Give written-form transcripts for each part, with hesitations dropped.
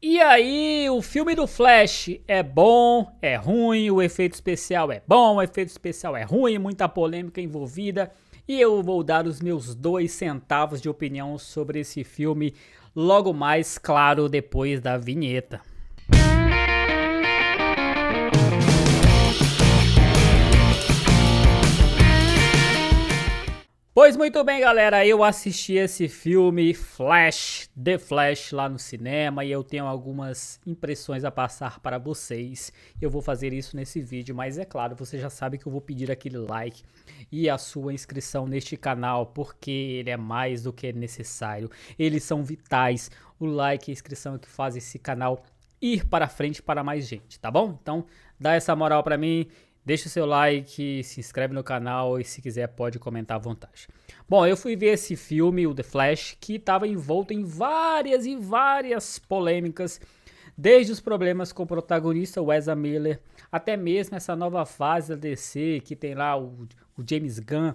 E aí, o filme do Flash é bom, é ruim, o efeito especial é bom, o efeito especial é ruim, muita polêmica envolvida. E eu vou dar os meus 2 centavos de opinião sobre esse filme logo mais, claro, depois da vinheta. Pois muito bem, galera, eu assisti esse filme Flash, The Flash lá no cinema e eu tenho algumas impressões a passar para vocês. Eu vou fazer isso nesse vídeo, mas é claro, você já sabe que eu vou pedir aquele like e a sua inscrição neste canal, porque ele é mais do que necessário. Eles são vitais. O like e a inscrição é que faz esse canal ir para frente para mais gente, tá bom? Então, dá essa moral para mim. Deixa o seu like, se inscreve no canal e se quiser pode comentar à vontade. Bom, eu fui ver esse filme, o The Flash, que estava envolto em várias e várias polêmicas, desde os problemas com o protagonista Ezra Miller, até mesmo essa nova fase da DC, que tem lá o James Gunn,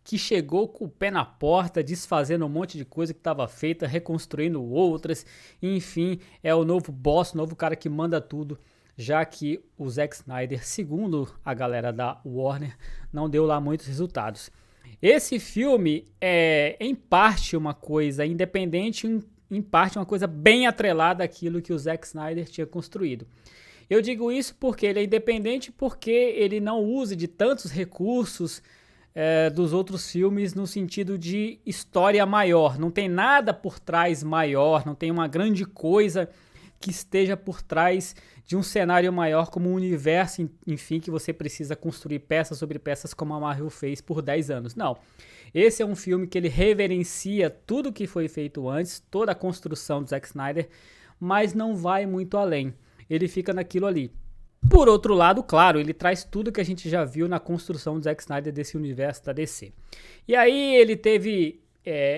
que chegou com o pé na porta, desfazendo um monte de coisa que estava feita, reconstruindo outras, enfim, é o novo boss, o novo cara que manda tudo, já que o Zack Snyder, segundo a galera da Warner, não deu lá muitos resultados. Esse filme é, em parte, uma coisa independente, em parte, uma coisa bem atrelada àquilo que o Zack Snyder tinha construído. Eu digo isso porque ele é independente, porque ele não usa de tantos recursos dos outros filmes no sentido de história maior. Não tem nada por trás maior, não tem uma grande coisa que esteja por trás de um cenário maior como um universo, enfim, que você precisa construir peças sobre peças como a Marvel fez por 10 anos. Não. Esse é um filme que ele reverencia tudo que foi feito antes, toda a construção do Zack Snyder, mas não vai muito além. Ele fica naquilo ali. Por outro lado, claro, ele traz tudo que a gente já viu na construção do Zack Snyder desse universo da DC. E aí ele teve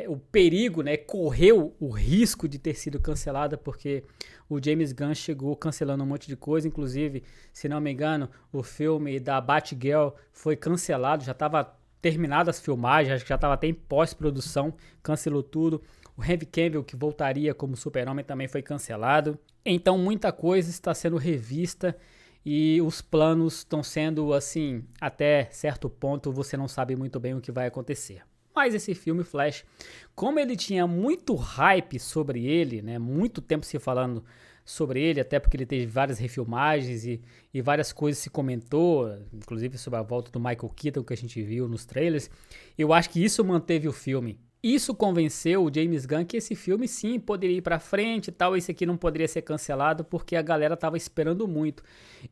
o perigo, né, correu o risco de ter sido cancelada, porque o James Gunn chegou cancelando um monte de coisa, inclusive, se não me engano, o filme da Batgirl foi cancelado, já estava terminado as filmagens, acho que já estava até em pós-produção, cancelou tudo. O Henry Cavill, que voltaria como Super-Homem, também foi cancelado. Então muita coisa está sendo revista e os planos estão sendo assim, até certo ponto você não sabe muito bem o que vai acontecer. Mas esse filme Flash, como ele tinha muito hype sobre ele, né, muito tempo se falando sobre ele, até porque ele teve várias refilmagens e várias coisas se comentou, inclusive sobre a volta do Michael Keaton que a gente viu nos trailers, eu acho que isso manteve o filme. Isso convenceu o James Gunn que esse filme sim poderia ir pra frente e tal, esse aqui não poderia ser cancelado porque a galera tava esperando muito.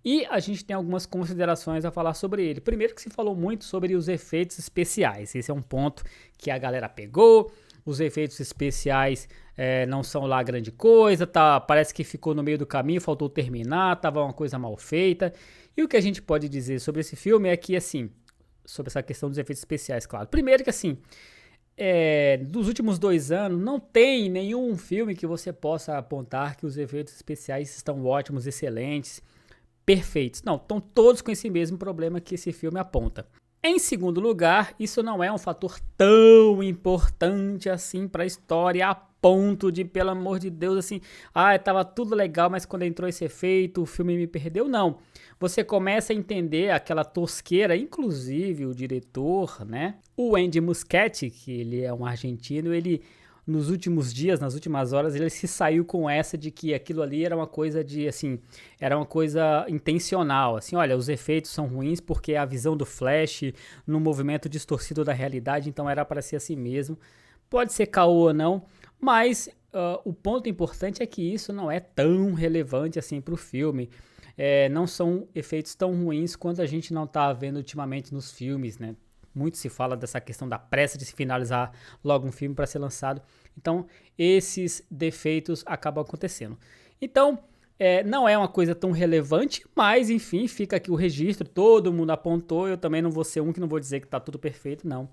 E a gente tem algumas considerações a falar sobre ele. Primeiro que se falou muito sobre os efeitos especiais, esse é um ponto que a galera pegou, os efeitos especiais não são lá grande coisa, tá, parece que ficou no meio do caminho, faltou terminar, tava uma coisa mal feita. E o que a gente pode dizer sobre esse filme é que assim, sobre essa questão dos efeitos especiais, claro. Primeiro que assim, dos últimos 2 anos, não tem nenhum filme que você possa apontar que os efeitos especiais estão ótimos, excelentes, perfeitos. Não, estão todos com esse mesmo problema que esse filme aponta. Em segundo lugar, isso não é um fator tão importante assim para a história, a ponto de, pelo amor de Deus, assim, tava tudo legal, mas quando entrou esse efeito, o filme me perdeu. Não. Você começa a entender aquela tosqueira, inclusive o diretor, né? O Andy Muschietti, que ele é um argentino, ele nos últimos dias, nas últimas horas, ele se saiu com essa de que aquilo ali era uma coisa de, assim, era uma coisa intencional, assim, olha, os efeitos são ruins porque é a visão do Flash no movimento distorcido da realidade, então era para ser assim mesmo. Pode ser caô ou não, mas o ponto importante é que isso não é tão relevante assim para o filme. Não são efeitos tão ruins quanto a gente não está vendo ultimamente nos filmes, né? Muito se fala dessa questão da pressa de se finalizar logo um filme para ser lançado. Então, esses defeitos acabam acontecendo. Então, não é uma coisa tão relevante, mas, enfim, fica aqui o registro. Todo mundo apontou. Eu também não vou ser um que não vou dizer que está tudo perfeito, não.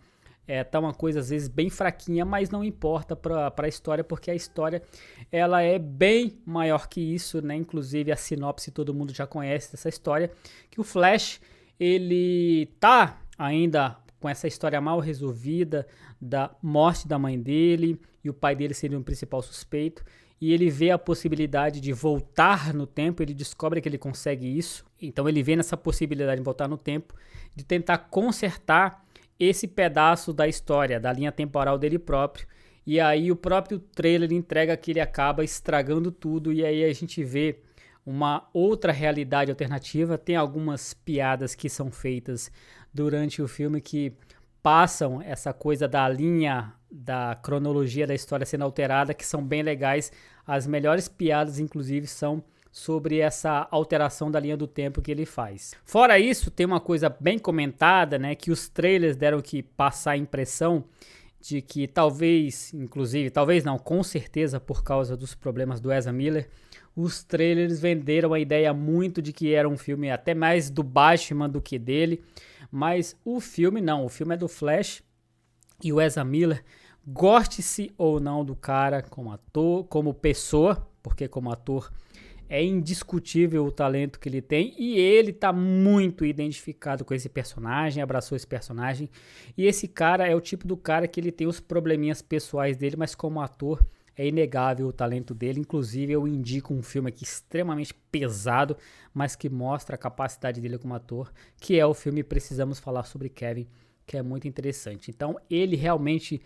Tá uma coisa, às vezes, bem fraquinha, mas não importa para a história, porque a história ela é bem maior que isso, né? Inclusive, a sinopse todo mundo já conhece dessa história, que o Flash, ele tá ainda com essa história mal resolvida da morte da mãe dele e o pai dele seria o principal suspeito. e ele vê a possibilidade de voltar no tempo, ele descobre que ele consegue isso, então ele vê nessa possibilidade de voltar no tempo, de tentar consertar esse pedaço da história, da linha temporal dele próprio, e aí o próprio trailer entrega que ele acaba estragando tudo, e aí a gente vê uma outra realidade alternativa. Tem algumas piadas que são feitas durante o filme que passam essa coisa da linha, da cronologia da história sendo alterada, que são bem legais. As melhores piadas, inclusive, são sobre essa alteração da linha do tempo que ele faz. Fora isso, tem uma coisa bem comentada, né, que os trailers deram que passar a impressão de que talvez, inclusive, talvez não, com certeza por causa dos problemas do Ezra Miller, os trailers venderam a ideia muito de que era um filme até mais do Batman do que dele, mas o filme não, o filme é do Flash e o Ezra Miller, goste-se ou não do cara como ator, como pessoa, porque como ator é indiscutível o talento que ele tem e ele tá muito identificado com esse personagem, abraçou esse personagem, e esse cara é o tipo do cara que ele tem os probleminhas pessoais dele, mas como ator é inegável o talento dele. Inclusive eu indico um filme aqui extremamente pesado, mas que mostra a capacidade dele como ator, que é o filme Precisamos Falar Sobre Kevin, que é muito interessante. Então ele realmente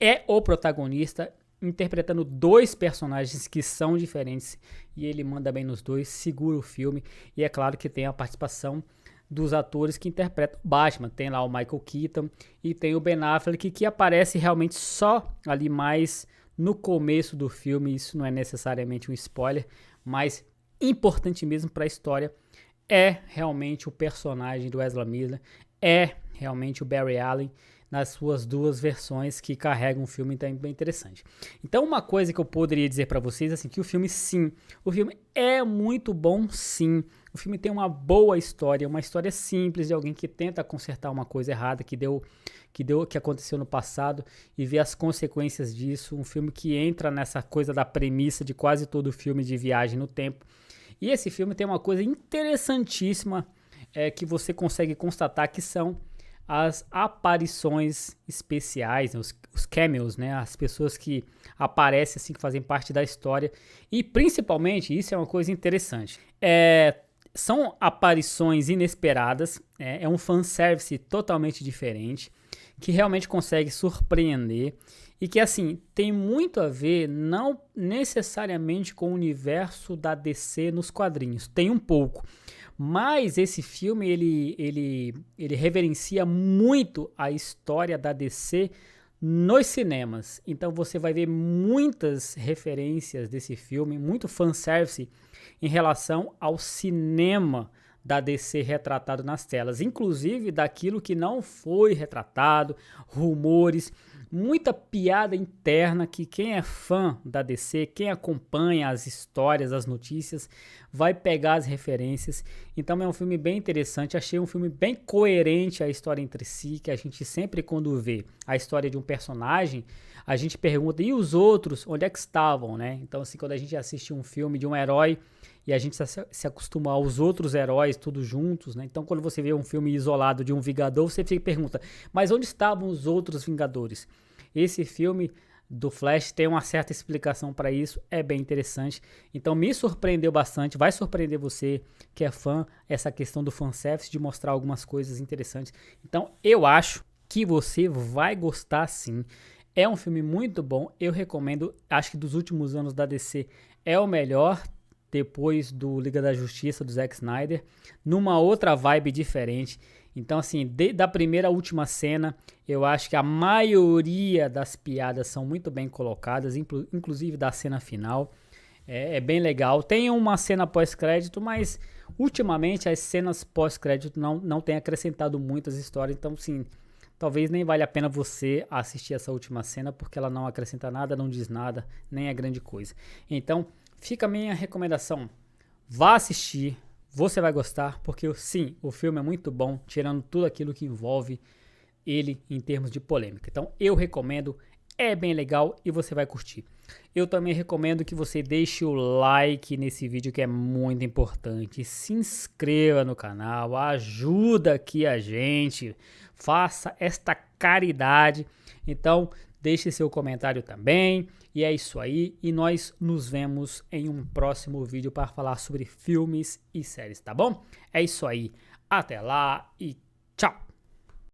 é o protagonista, interpretando dois personagens que são diferentes, e ele manda bem nos dois, segura o filme, e é claro que tem a participação dos atores que interpretam o Batman. Tem lá o Michael Keaton e tem o Ben Affleck, que aparece realmente só ali mais no começo do filme. Isso não é necessariamente um spoiler, mas importante mesmo para a história é realmente o personagem do Ezra Miller, é realmente o Barry Allen, nas suas duas versões que carregam o filme, então é bem interessante. Então uma coisa que eu poderia dizer para vocês, assim, que o filme sim, o filme é muito bom sim, o filme tem uma boa história, uma história simples de alguém que tenta consertar uma coisa errada que aconteceu no passado e vê as consequências disso, um filme que entra nessa coisa da premissa de quase todo filme de viagem no tempo. E esse filme tem uma coisa interessantíssima que você consegue constatar, que são as aparições especiais, os cameos, né? As pessoas que aparecem assim, que fazem parte da história. E principalmente, isso é uma coisa interessante, são aparições inesperadas, é um fanservice totalmente diferente, que realmente consegue surpreender e que, assim, tem muito a ver, não necessariamente com o universo da DC nos quadrinhos, tem um pouco, mas esse filme, ele reverencia muito a história da DC nos cinemas. Então você vai ver muitas referências desse filme, muito fanservice em relação ao cinema da DC retratado nas telas, inclusive daquilo que não foi retratado, rumores, muita piada interna que quem é fã da DC, quem acompanha as histórias, as notícias, vai pegar as referências. Então é um filme bem interessante, achei um filme bem coerente a história entre si, que a gente sempre quando vê a história de um personagem, a gente pergunta, e os outros, onde é que estavam, né? Então assim, quando a gente assiste um filme de um herói, e a gente se acostuma aos outros heróis, todos juntos, né? Então, quando você vê um filme isolado de um Vingador, você pergunta, mas onde estavam os outros Vingadores? Esse filme do Flash tem uma certa explicação para isso, é bem interessante. Então, me surpreendeu bastante, vai surpreender você que é fã, essa questão do fanservice, de mostrar algumas coisas interessantes. Então, eu acho que você vai gostar sim. É um filme muito bom, eu recomendo, acho que dos últimos anos da DC é o melhor, depois do Liga da Justiça, do Zack Snyder, numa outra vibe diferente. Então, assim, da primeira à última cena, eu acho que a maioria das piadas são muito bem colocadas, inclusive da cena final. É bem legal. Tem uma cena pós-crédito, mas ultimamente as cenas pós-crédito não têm acrescentado muitas histórias. Então, sim, talvez nem vale a pena você assistir essa última cena, porque ela não acrescenta nada, não diz nada, nem é grande coisa. Então, fica a minha recomendação, vá assistir, você vai gostar, porque sim, o filme é muito bom, tirando tudo aquilo que envolve ele em termos de polêmica. Então eu recomendo, é bem legal e você vai curtir. Eu também recomendo que você deixe o like nesse vídeo, que é muito importante, se inscreva no canal, ajuda aqui a gente, faça esta caridade. Então deixe seu comentário também. E é isso aí, e nós nos vemos em um próximo vídeo para falar sobre filmes e séries, tá bom? É isso aí, até lá e tchau!